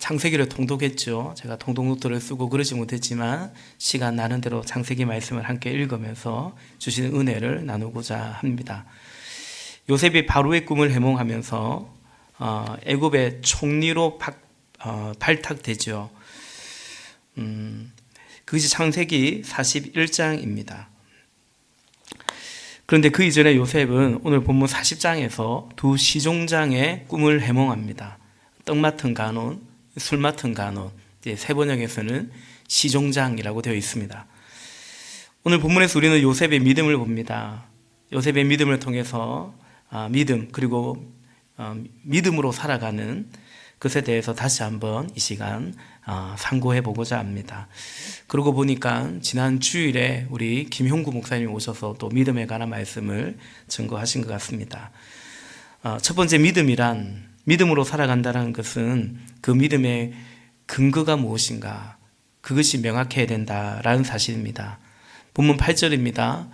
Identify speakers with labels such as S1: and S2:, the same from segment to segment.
S1: 창세기를 통독했죠. 제가 통독노트를 쓰고 그러지 못했지만 시간 나는 대로 창세기 말씀을 함께 읽으면서 주신 은혜를 나누고자 합니다. 요셉이 바로의 꿈을 해몽하면서 애굽의 총리로 발탁되죠. 그것이 창세기 41장입니다. 그런데 그 이전에 요셉은 오늘 본문 40장에서 두 시종장의 꿈을 해몽합니다. 떡 맡은 간원, 술 맡은 간원, 세 번역에서는 시종장이라고 되어 있습니다. 오늘 본문에서 우리는 요셉의 믿음을 봅니다. 요셉의 믿음을 통해서 믿음 그리고 믿음으로 살아가는 것에 대해서 다시 한번 이 시간 상고해 보고자 합니다. 그러고 보니까 지난 주일에 우리 김형구 목사님이 오셔서 또 믿음에 관한 말씀을 증거하신 것 같습니다. 첫 번째 믿음으로 살아간다는 것은 그 믿음의 근거가 무엇인가 그것이 명확해야 된다라는 사실입니다. 본문 8절입니다.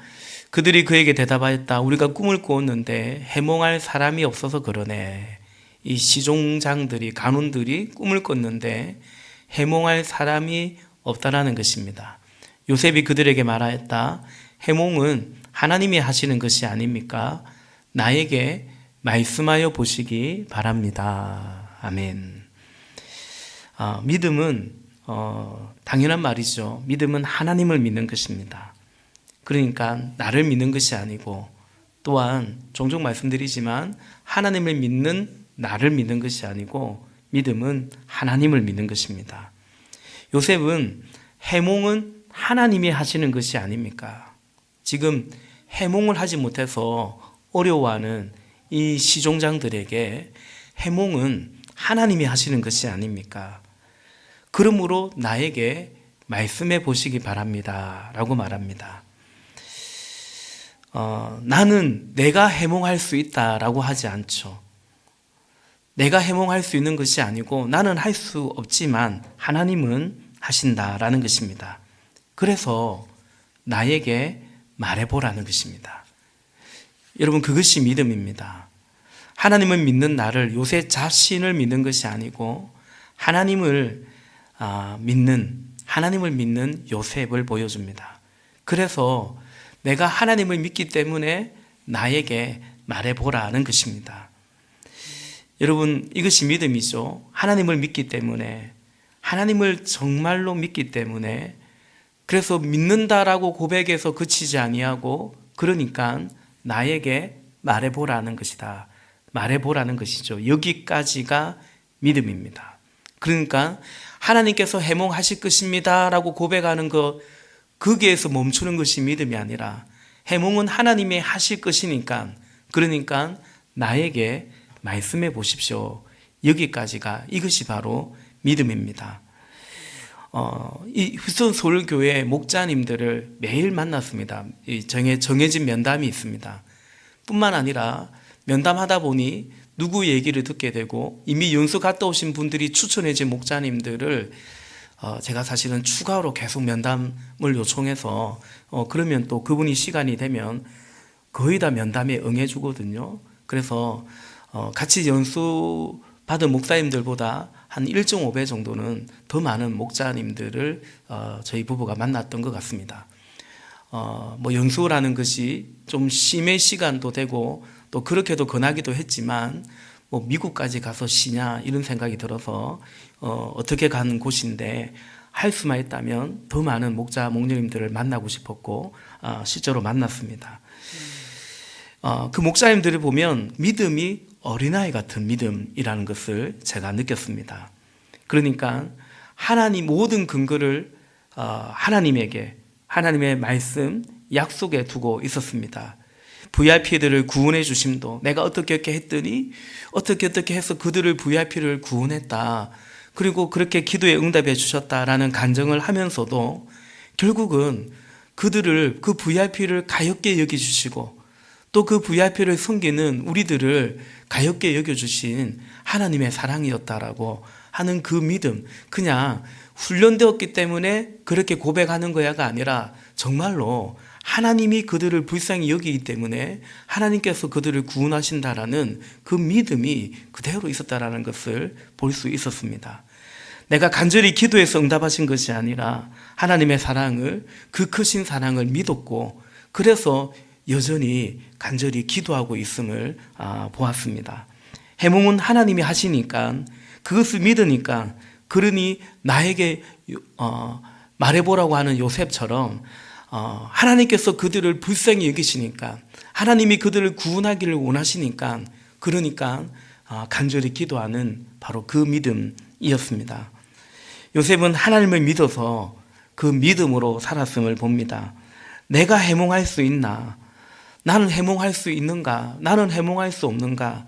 S1: 그들이 그에게 대답하였다. 우리가 꿈을 꾸었는데 해몽할 사람이 없어서 그러네. 이 시종장들이 간원들이 꿈을 꿨는데 해몽할 사람이 없다라는 것입니다. 요셉이 그들에게 말하였다. 해몽은 하나님이 하시는 것이 아닙니까? 나에게 말씀하여 보시기 바랍니다. 아멘. 믿음은 당연한 말이죠. 믿음은 하나님을 믿는 것입니다. 그러니까 나를 믿는 것이 아니고 또한 종종 말씀드리지만 하나님을 믿는 나를 믿는 것이 아니고 믿음은 하나님을 믿는 것입니다. 요셉은 해몽은 하나님이 하시는 것이 아닙니까? 지금 해몽을 하지 못해서 어려워하는 이 시종장들에게 해몽은 하나님이 하시는 것이 아닙니까? 그러므로 나에게 말씀해 보시기 바랍니다 라고 말합니다. 나는 내가 해몽할 수 있다라고 하지 않죠. 내가 해몽할 수 있는 것이 아니고 나는 할 수 없지만 하나님은 하신다라는 것입니다. 그래서 나에게 말해보라는 것입니다. 여러분 그것이 믿음입니다. 하나님을 믿는 나를 요셉 자신을 믿는 것이 아니고 하나님을 믿는 요셉을 보여줍니다. 그래서 내가 하나님을 믿기 때문에 나에게 말해보라는 것입니다. 여러분 이것이 믿음이죠. 하나님을 믿기 때문에 하나님을 정말로 믿기 때문에 그래서 믿는다라고 고백해서 그치지 아니하고 그러니까 나에게 말해보라는 것이다. 말해보라는 것이죠. 여기까지가 믿음입니다. 그러니까 하나님께서 해몽하실 것입니다 라고 고백하는 것 거기에서 멈추는 것이 믿음이 아니라 해몽은 하나님이 하실 것이니까 그러니까 나에게 말씀해 보십시오. 여기까지가 이것이 바로 믿음입니다. 이 휴스턴 서울교회 목자님들을 매일 만났습니다. 정해진 면담이 있습니다. 뿐만 아니라 면담하다 보니 누구 얘기를 듣게 되고 이미 연수 갔다 오신 분들이 추천해 준 목자님들을 제가 사실은 추가로 계속 면담을 요청해서 그러면 또 그분이 시간이 되면 거의 다 면담에 응해 주거든요. 그래서 같이 연수 받은 목사님들보다 한 1.5배 정도는 더 많은 목자님들을 저희 부부가 만났던 것 같습니다. 연수라는 것이 좀 심의 시간도 되고 또 그렇게도 권하기도 했지만 미국까지 가서 쉬냐 이런 생각이 들어서 어떻게 가는 곳인데 할 수만 있다면 더 많은 목자 목녀님들을 만나고 싶었고 실제로 만났습니다. 그 목사님들을 보면 믿음이 어린아이 같은 믿음이라는 것을 제가 느꼈습니다. 그러니까 하나님 모든 근거를 하나님에게 하나님의 말씀 약속에 두고 있었습니다. VIP들을 구원해 주심도 내가 어떻게 했더니 어떻게 해서 그들을 VIP를 구원했다. 그리고 그렇게 기도에 응답해 주셨다라는 간증을 하면서도 결국은 그들을 그 VIP를 가엾게 여겨주시고 또 그 VIP를 섬기는 우리들을 가엾게 여겨주신 하나님의 사랑이었다라고 하는 그 믿음, 그냥 훈련되었기 때문에 그렇게 고백하는 거야가 아니라 정말로 하나님이 그들을 불쌍히 여기기 때문에 하나님께서 그들을 구원하신다라는 그 믿음이 그대로 있었다라는 것을 볼 수 있었습니다. 내가 간절히 기도해서 응답하신 것이 아니라 하나님의 사랑을, 그 크신 사랑을 믿었고, 그래서 여전히 간절히 기도하고 있음을 보았습니다. 해몽은 하나님이 하시니까, 그것을 믿으니까, 그러니 나에게 말해보라고 하는 요셉처럼 하나님께서 그들을 불쌍히 여기시니까, 하나님이 그들을 구원하기를 원하시니까, 그러니까 간절히 기도하는 바로 그 믿음이었습니다. 요셉은 하나님을 믿어서 그 믿음으로 살았음을 봅니다. 내가 해몽할 수 있나? 나는 해몽할 수 있는가? 나는 해몽할 수 없는가?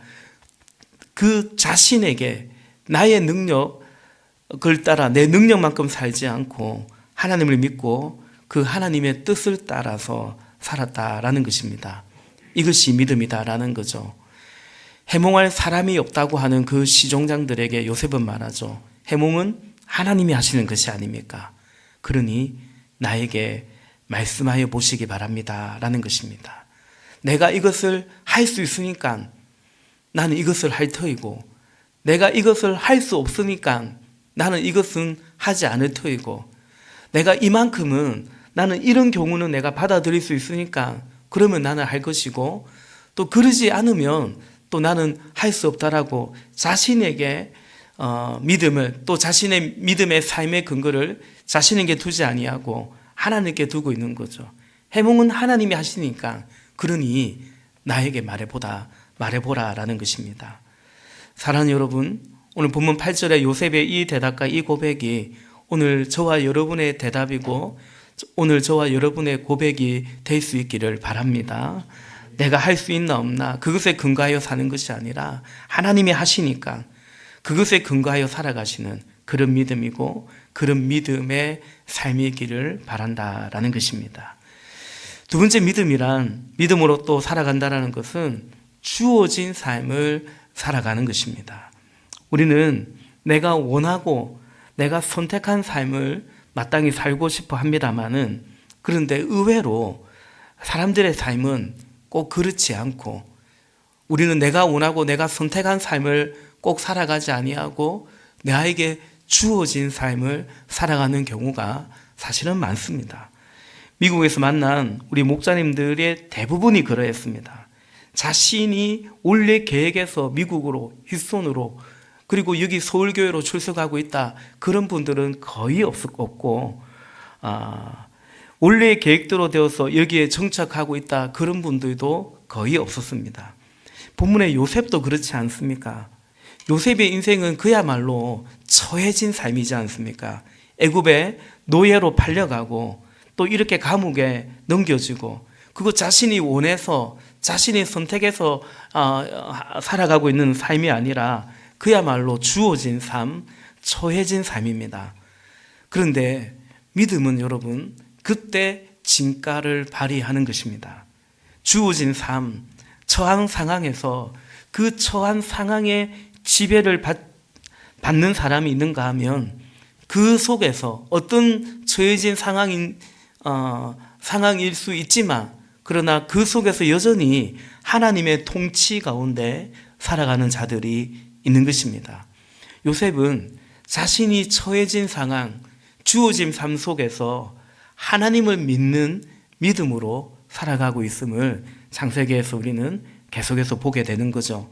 S1: 그 자신에게 나의 능력을 따라 내 능력만큼 살지 않고 하나님을 믿고 그 하나님의 뜻을 따라서 살았다라는 것입니다. 이것이 믿음이다라는 거죠. 해몽할 사람이 없다고 하는 그 시종장들에게 요셉은 말하죠. 해몽은 하나님이 하시는 것이 아닙니까? 그러니 나에게 말씀하여 보시기 바랍니다 라는 것입니다. 내가 이것을 할 수 있으니까 나는 이것을 할 터이고, 내가 이것을 할 수 없으니까 나는 이것은 하지 않을 터이고, 내가 이만큼은 나는 이런 경우는 내가 받아들일 수 있으니까 그러면 나는 할 것이고, 또 그러지 않으면 또 나는 할 수 없다라고 자신에게 믿음을, 또 자신의 믿음의 삶의 근거를 자신에게 두지 아니하고 하나님께 두고 있는 거죠. 해몽은 하나님이 하시니까 그러니 나에게 말해보라라는 것입니다. 사랑하는 여러분, 오늘 본문 8절에 요셉의 이 대답과 이 고백이 오늘 저와 여러분의 대답이고 오늘 저와 여러분의 고백이 될 수 있기를 바랍니다. 내가 할 수 있나 없나 그것에 근거하여 사는 것이 아니라 하나님이 하시니까 그것에 근거하여 살아가시는 그런 믿음이고 그런 믿음의 삶이기를 바란다라는 것입니다. 두 번째 믿음이란, 믿음으로 또 살아간다라는 것은 주어진 삶을 살아가는 것입니다. 우리는 내가 원하고 내가 선택한 삶을 마땅히 살고 싶어 합니다만은, 그런데 의외로 사람들의 삶은 꼭 그렇지 않고, 우리는 내가 원하고 내가 선택한 삶을 꼭 살아가지 아니하고 나에게 주어진 삶을 살아가는 경우가 사실은 많습니다. 미국에서 만난 우리 목사님들의 대부분이 그러했습니다. 자신이 원래 계획에서 미국으로, 휴스턴으로, 그리고 여기 서울교회로 출석하고 있다, 그런 분들은 거의 없고, 원래 계획대로 되어서 여기에 정착하고 있다, 그런 분들도 거의 없었습니다. 본문의 요셉도 그렇지 않습니까? 요셉의 인생은 그야말로 처해진 삶이지 않습니까? 애굽에 노예로 팔려가고 또 이렇게 감옥에 넘겨지고, 그거 자신이 원해서 자신이 선택해서 살아가고 있는 삶이 아니라 그야말로 주어진 삶, 처해진 삶입니다. 그런데 믿음은 여러분, 그때 진가를 발휘하는 것입니다. 주어진 삶, 처한 상황에서 그 처한 상황에 지배를 받는 사람이 있는가 하면 그 속에서 어떤 처해진 상황일 수 있지만, 그러나 그 속에서 여전히 하나님의 통치 가운데 살아가는 자들이 있는 것입니다. 요셉은 자신이 처해진 상황, 주어진 삶 속에서 하나님을 믿는 믿음으로 살아가고 있음을 창세기에서 우리는 계속해서 보게 되는 거죠.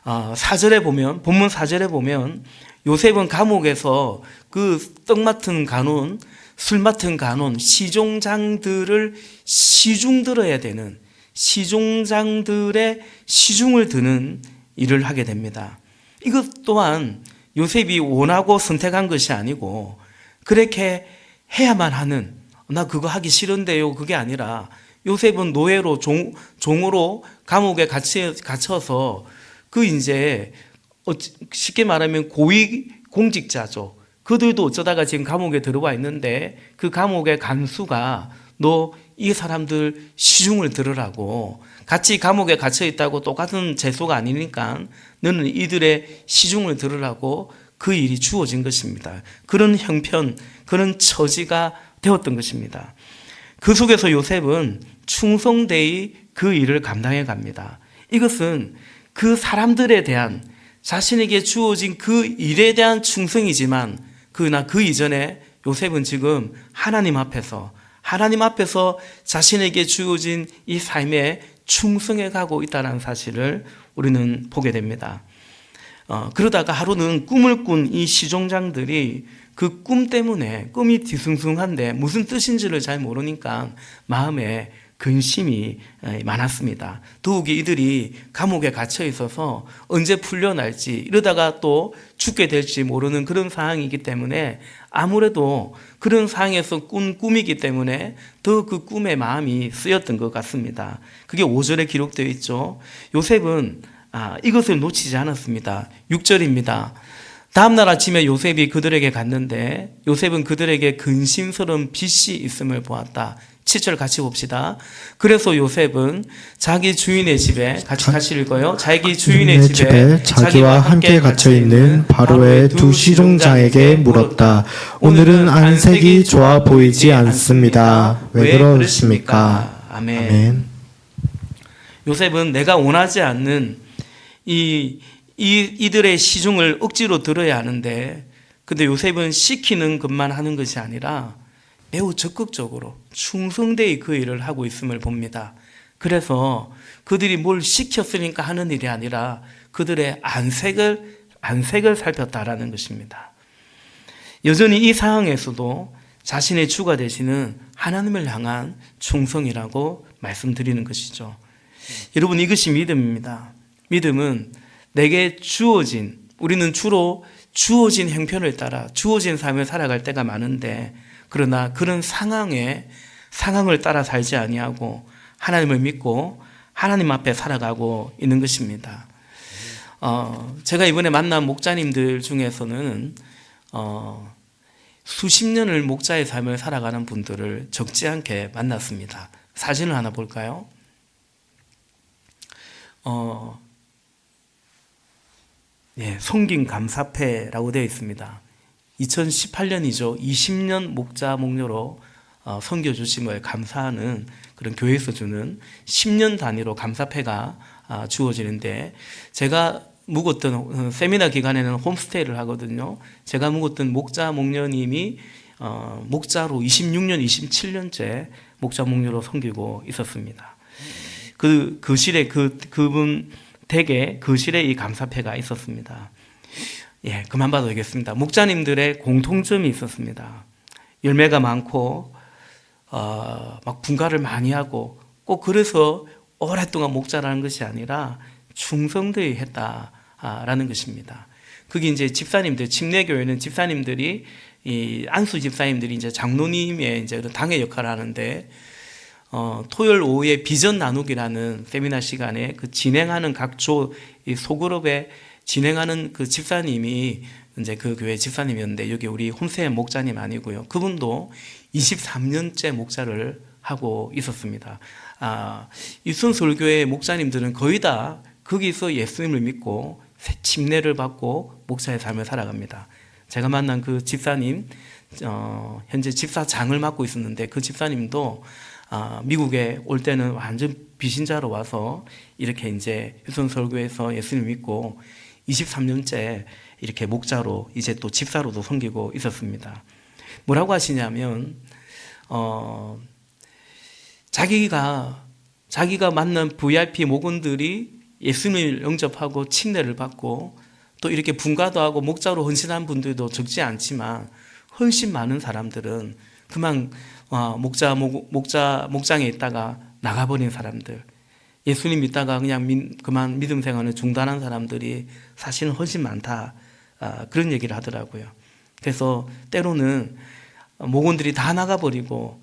S1: 4절에 보면, 본문 4절에 보면 요셉은 감옥에서 그 떡 맡은 간원, 술 맡은 간원, 시종장들을 시중 들어야 되는, 시종장들의 시중을 드는 일을 하게 됩니다. 이것 또한 요셉이 원하고 선택한 것이 아니고 그렇게 해야만 하는, 나 그거 하기 싫은데요, 그게 아니라 요셉은 노예로 종으로 감옥에 갇혀서 그 이제 쉽게 말하면 고위 공직자죠. 그들도 어쩌다가 지금 감옥에 들어와 있는데 그 감옥의 간수가 너 이 사람들 시중을 들으라고, 같이 감옥에 갇혀 있다고 똑같은 재소가 아니니까 너는 이들의 시중을 들으라고 그 일이 주어진 것입니다. 그런 형편, 그런 처지가 되었던 것입니다. 그 속에서 요셉은 충성되이 그 일을 감당해 갑니다. 이것은 그 사람들에 대한 자신에게 주어진 그 일에 대한 충성이지만 그러나 그 이전에 요셉은 지금 하나님 앞에서 자신에게 주어진 이 삶에 충성해 가고 있다는 사실을 우리는 보게 됩니다. 그러다가 하루는 꿈을 꾼 이 시종장들이 그 꿈 때문에 꿈이 뒤숭숭한데 무슨 뜻인지를 잘 모르니까 마음에 근심이 많았습니다. 더욱이 이들이 감옥에 갇혀 있어서 언제 풀려날지 이러다가 또 죽게 될지 모르는 그런 상황이기 때문에 아무래도 그런 상황에서 꾼 꿈이기 때문에 더 그 꿈에 마음이 쓰였던 것 같습니다. 그게 5절에 기록되어 있죠. 요셉은 이것을 놓치지 않았습니다. 6절입니다. 다음날 아침에 요셉이 그들에게 갔는데 요셉은 그들에게 근심스러운 빛이 있음을 보았다. 7절 같이 봅시다. 그래서 요셉은 자기 주인의 집에 같이 읽어요. 자기 주인의 집에
S2: 자기와 함께 갇혀 있는 바로의 두 시종장에게 물었다. 오늘은 안색이 좋아 보이지 않습니다. 왜 그러십니까?
S1: 아멘. 요셉은 내가 원하지 않는 이들의 시중을 억지로 들어야 하는데, 근데 요셉은 시키는 것만 하는 것이 아니라 매우 적극적으로 충성되이 그 일을 하고 있음을 봅니다. 그래서 그들이 뭘 시켰으니까 하는 일이 아니라 그들의 안색을 살폈다라는 것입니다. 여전히 이 상황에서도 자신의 주가 되시는 하나님을 향한 충성이라고 말씀드리는 것이죠. 여러분, 이것이 믿음입니다. 믿음은 내게 주어진, 우리는 주로 주어진 형편을 따라 주어진 삶을 살아갈 때가 많은데, 그러나 그런 상황을 따라 살지 아니하고 하나님을 믿고 하나님 앞에 살아가고 있는 것입니다. 제가 이번에 만난 목자님들 중에서는 수십 년을 목자의 삶을 살아가는 분들을 적지 않게 만났습니다. 사진을 하나 볼까요? 성김 감사패라고 되어 있습니다. 2018년이죠. 20년 목자 목료로 섬겨주심을 감사하는 그런 교회에서 주는 10년 단위로 감사패가 주어지는데, 제가 묵었던 세미나 기간에는 홈스테이를 하거든요. 제가 묵었던 목자 목녀님이 목자로 26년, 27년째 목자 목녀로 섬기고 있었습니다. 그 거실에 그분 댁에 거실에 이 감사패가 있었습니다. 그만 봐도 되겠습니다. 목자님들의 공통점이 있었습니다. 열매가 많고 막 분가를 많이 하고, 꼭 그래서 오랫동안 목자라는 것이 아니라 충성되이 했다라는 것입니다. 그게 이제 집사님들, 침례교회는 집사님들이, 이 안수 집사님들이 이제 장로님의 이제 당의 역할을 하는데, 토요일 오후에 비전 나누기라는 세미나 시간에 그 진행하는 각조 소그룹에 진행하는 그 집사님이 이제 그 교회 집사님이었는데, 여기 우리 홈세 목자님 아니고요. 그분도 23년째 목자를 하고 있었습니다. 일선설교회 목자님들은 거의 다 거기서 예수님을 믿고 침례를 받고 목사의 삶을 살아갑니다. 제가 만난 그 집사님, 현재 집사장을 맡고 있었는데, 그 집사님도 미국에 올 때는 완전 비신자로 와서 이렇게 이제 일선설교에서 예수님 믿고 23년째 이렇게 목자로 이제 또 집사로도 섬기고 있었습니다. 뭐라고 하시냐면, 자기가 만난 VIP 목원들이 예수님을 영접하고 침례를 받고 또 이렇게 분가도 하고 목자로 헌신한 분들도 적지 않지만, 훨씬 많은 사람들은 그만 목장에 있다가 나가버린 사람들, 예수님 믿다가 그냥 그만 믿음 생활을 중단한 사람들이 사실은 훨씬 많다, 그런 얘기를 하더라고요. 그래서 때로는 목원들이 다 나가버리고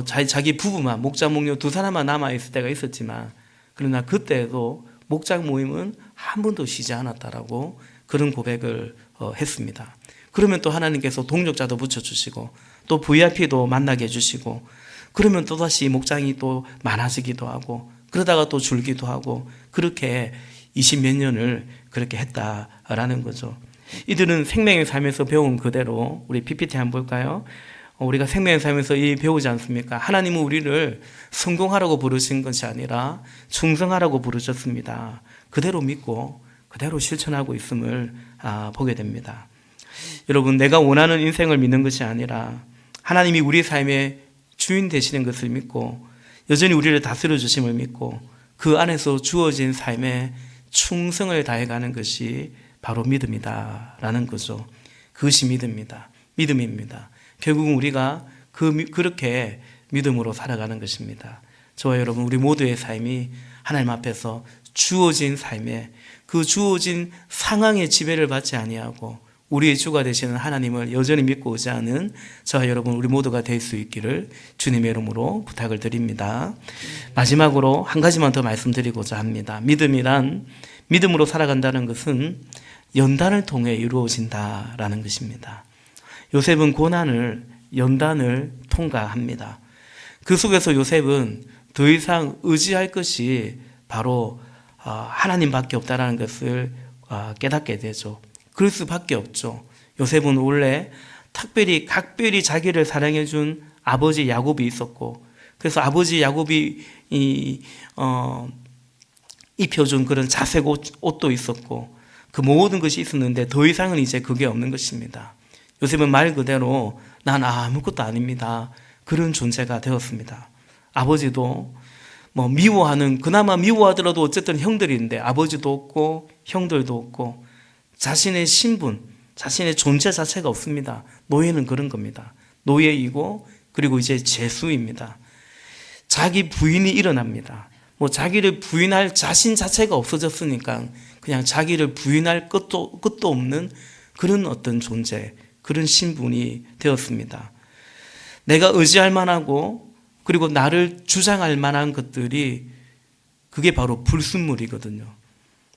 S1: 자기 부부만, 목자 목녀 두 사람만 남아있을 때가 있었지만, 그러나 그때도 목장 모임은 한 번도 쉬지 않았다라고 그런 고백을 했습니다. 그러면 또 하나님께서 동력자도 붙여주시고 또 VIP도 만나게 해주시고, 그러면 또다시 목장이 또 많아지기도 하고, 그러다가 또 줄기도 하고, 그렇게 20몇 년을 그렇게 했다라는 거죠. 이들은 생명의 삶에서 배운 그대로, 우리 PPT 한번 볼까요? 우리가 생명의 삶에서 배우지 않습니까? 하나님은 우리를 성공하라고 부르신 것이 아니라 충성하라고 부르셨습니다. 그대로 믿고 그대로 실천하고 있음을 보게 됩니다. 여러분, 내가 원하는 인생을 믿는 것이 아니라 하나님이 우리 삶의 주인 되시는 것을 믿고 여전히 우리를 다스려 주심을 믿고 그 안에서 주어진 삶에 충성을 다해가는 것이 바로 믿음이다라는 거죠. 그것이 믿음입니다. 결국은 우리가 그렇게 믿음으로 살아가는 것입니다. 저와 여러분, 우리 모두의 삶이 하나님 앞에서 주어진 삶에 그 주어진 상황의 지배를 받지 아니하고 우리의 주가 되시는 하나님을 여전히 믿고 의지하는 저와 여러분 우리 모두가 될 수 있기를 주님의 이름으로 부탁을 드립니다. 마지막으로 한 가지만 더 말씀드리고자 합니다. 믿음으로 살아간다는 것은 연단을 통해 이루어진다라는 것입니다. 요셉은 연단을 통과합니다. 그 속에서 요셉은 더 이상 의지할 것이 바로 하나님밖에 없다라는 것을 깨닫게 되죠. 그럴 수밖에 없죠. 요셉은 원래 각별히 자기를 사랑해 준 아버지 야곱이 있었고, 그래서 아버지 야곱이 입혀준 그런 자색 옷도 있었고, 그 모든 것이 있었는데 더 이상은 이제 그게 없는 것입니다. 요셉은 말 그대로 난 아무것도 아닙니다. 그런 존재가 되었습니다. 아버지도 그나마 미워하더라도 어쨌든 형들인데 아버지도 없고 형들도 없고 자신의 신분, 자신의 존재 자체가 없습니다. 노예는 그런 겁니다. 노예이고 그리고 이제 죄수입니다. 자기 부인이 일어납니다. 자기를 부인할 자신 자체가 없어졌으니까 그냥 자기를 부인할 끝도 없는 그런 어떤 존재, 그런 신분이 되었습니다. 내가 의지할 만하고 그리고 나를 주장할 만한 것들이 그게 바로 불순물이거든요.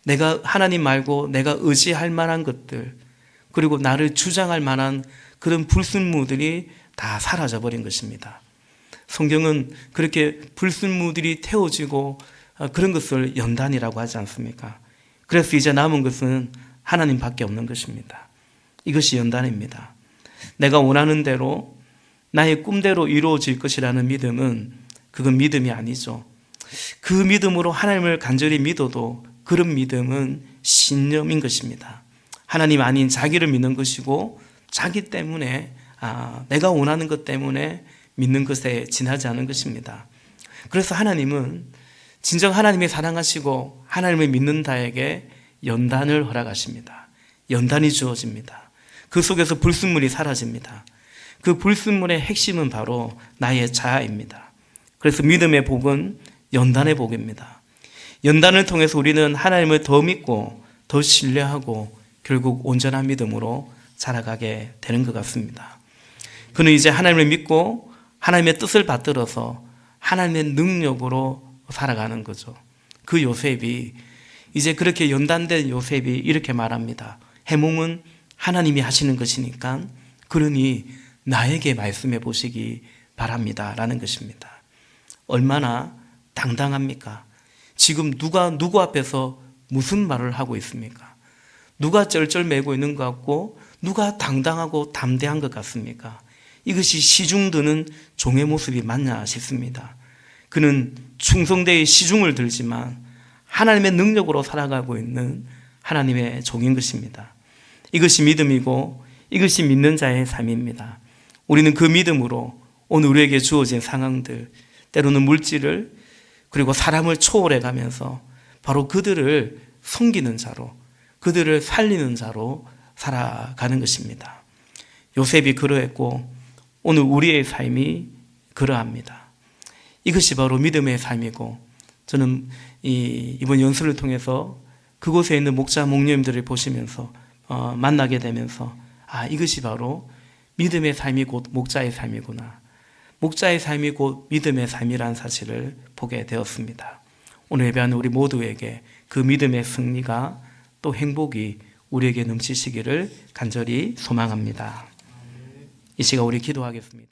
S1: 내가 하나님 말고 내가 의지할 만한 것들 그리고 나를 주장할 만한 그런 불순물들이 다 사라져버린 것입니다. 성경은 그렇게 불순물들이 태워지고 그런 것을 연단이라고 하지 않습니까? 그래서 이제 남은 것은 하나님밖에 없는 것입니다. 이것이 연단입니다. 내가 원하는 대로 나의 꿈대로 이루어질 것이라는 믿음은 그건 믿음이 아니죠. 그 믿음으로 하나님을 간절히 믿어도 그런 믿음은 신념인 것입니다. 하나님 아닌 자기를 믿는 것이고 자기 때문에 내가 원하는 것 때문에 믿는 것에 지나지 않은 것입니다. 그래서 하나님은 진정 하나님이 사랑하시고 하나님을 믿는 자에게 연단을 허락하십니다. 연단이 주어집니다. 그 속에서 불순물이 사라집니다. 그 불순물의 핵심은 바로 나의 자아입니다. 그래서 믿음의 복은 연단의 복입니다. 연단을 통해서 우리는 하나님을 더 믿고 더 신뢰하고 결국 온전한 믿음으로 자라가게 되는 것 같습니다. 그는 이제 하나님을 믿고 하나님의 뜻을 받들어서 하나님의 능력으로 살아가는 거죠. 그 요셉이 이제 그렇게 연단된 요셉이 이렇게 말합니다. 해몽은 하나님이 하시는 것이니까 그러니 나에게 말씀해 보시기 바랍니다 라는 것입니다. 얼마나 당당합니까? 지금 누구 앞에서 무슨 말을 하고 있습니까? 누가 쩔쩔매고 있는 것 같고 누가 당당하고 담대한 것 같습니까? 이것이 시중 드는 종의 모습이 맞나 싶습니다. 그는 충성대의 시중을 들지만 하나님의 능력으로 살아가고 있는 하나님의 종인 것입니다. 이것이 믿음이고 이것이 믿는 자의 삶입니다. 우리는 그 믿음으로 오늘 우리에게 주어진 상황들, 때로는 물질을 그리고 사람을 초월해 가면서 바로 그들을 섬기는 자로, 그들을 살리는 자로 살아가는 것입니다. 요셉이 그러했고 오늘 우리의 삶이 그러합니다. 이것이 바로 믿음의 삶이고 저는 이번 연수를 통해서 그곳에 있는 목자 목녀님들을 보시면서 만나게 되면서 이것이 바로 믿음의 삶이 곧 목자의 삶이구나. 목자의 삶이 곧 믿음의 삶이라는 사실을 보게 되었습니다. 오늘 예배하는 우리 모두에게 그 믿음의 승리가 또 행복이 우리에게 넘치시기를 간절히 소망합니다. 이 시간 우리 기도하겠습니다.